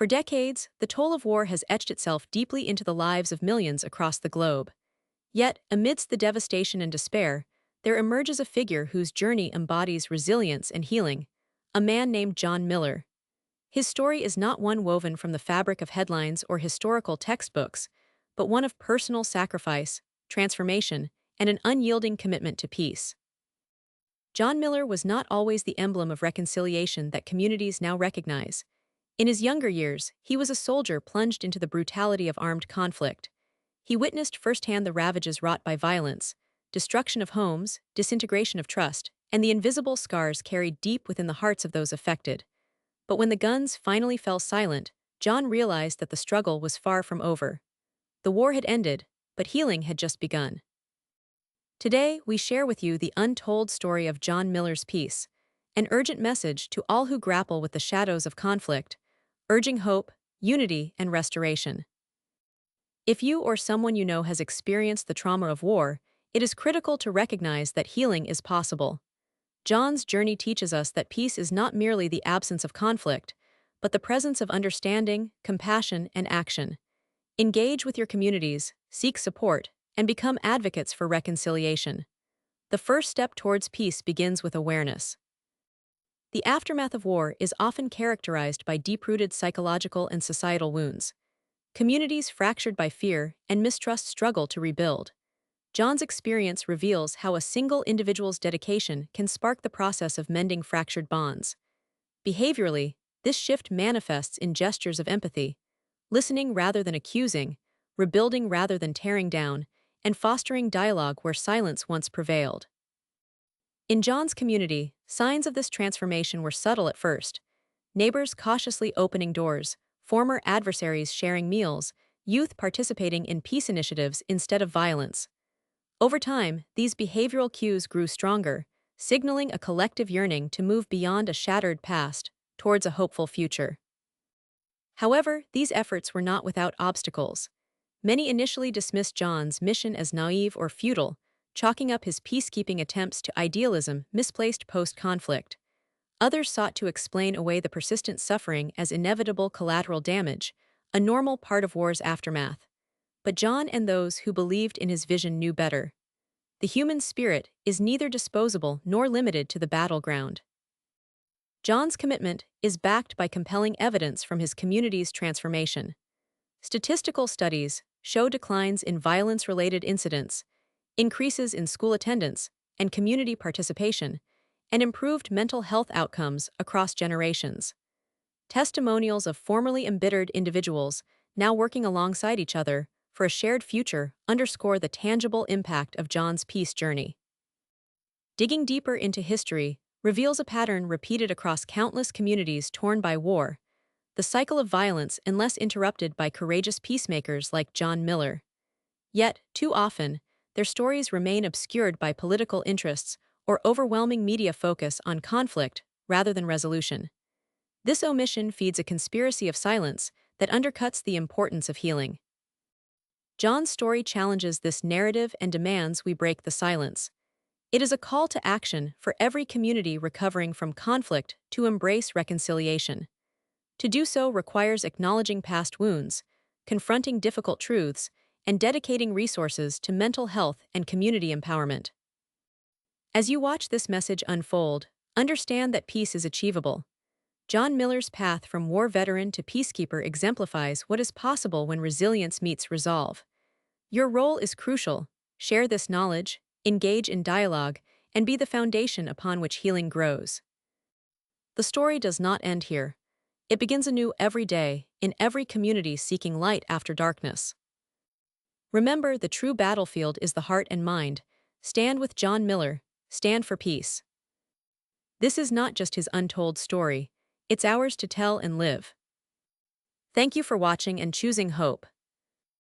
For decades, the toll of war has etched itself deeply into the lives of millions across the globe. Yet, amidst the devastation and despair, there emerges a figure whose journey embodies resilience and healing, a man named John Miller. His story is not one woven from the fabric of headlines or historical textbooks, but one of personal sacrifice, transformation, and an unyielding commitment to peace. John Miller was not always the emblem of reconciliation that communities now recognize. In his younger years, he was a soldier plunged into the brutality of armed conflict. He witnessed firsthand the ravages wrought by violence, destruction of homes, disintegration of trust, and the invisible scars carried deep within the hearts of those affected. But when the guns finally fell silent, John realized that the struggle was far from over. The war had ended, but healing had just begun. Today, we share with you the untold story of John Miller's peace, an urgent message to all who grapple with the shadows of conflict, urging hope, unity, and restoration. If you or someone you know has experienced the trauma of war, it is critical to recognize that healing is possible. John's journey teaches us that peace is not merely the absence of conflict, but the presence of understanding, compassion, and action. Engage with your communities, seek support, and become advocates for reconciliation. The first step towards peace begins with awareness. The aftermath of war is often characterized by deep-rooted psychological and societal wounds. Communities fractured by fear and mistrust struggle to rebuild. John's experience reveals how a single individual's dedication can spark the process of mending fractured bonds. Behaviorally, this shift manifests in gestures of empathy, listening rather than accusing, rebuilding rather than tearing down, and fostering dialogue where silence once prevailed. In John's community, signs of this transformation were subtle at first. Neighbors cautiously opening doors, former adversaries sharing meals, youth participating in peace initiatives instead of violence. Over time, these behavioral cues grew stronger, signaling a collective yearning to move beyond a shattered past towards a hopeful future. However, these efforts were not without obstacles. Many initially dismissed John's mission as naive or futile, chalking up his peacekeeping attempts to idealism misplaced post-conflict. Others sought to explain away the persistent suffering as inevitable collateral damage, a normal part of war's aftermath. But John and those who believed in his vision knew better. The human spirit is neither disposable nor limited to the battleground. John's commitment is backed by compelling evidence from his community's transformation. Statistical studies show declines in violence-related incidents, increases in school attendance and community participation, and improved mental health outcomes across generations. Testimonials of formerly embittered individuals now working alongside each other for a shared future underscore the tangible impact of John's peace journey. Digging deeper into history reveals a pattern repeated across countless communities torn by war, the cycle of violence unless interrupted by courageous peacemakers like John Miller. Yet, too often, their stories remain obscured by political interests or overwhelming media focus on conflict rather than resolution. This omission feeds a conspiracy of silence that undercuts the importance of healing. John's story challenges this narrative and demands we break the silence. It is a call to action for every community recovering from conflict to embrace reconciliation. To do so requires acknowledging past wounds, confronting difficult truths, and dedicating resources to mental health and community empowerment. As you watch this message unfold, understand that peace is achievable. John Miller's path from war veteran to peacekeeper exemplifies what is possible when resilience meets resolve. Your role is crucial. Share this knowledge, engage in dialogue, and be the foundation upon which healing grows. The story does not end here. It begins anew every day, in every community seeking light after darkness. Remember, the true battlefield is the heart and mind. Stand with John Miller. Stand for peace. This is not just his untold story. It's ours to tell and live. Thank you for watching and choosing hope.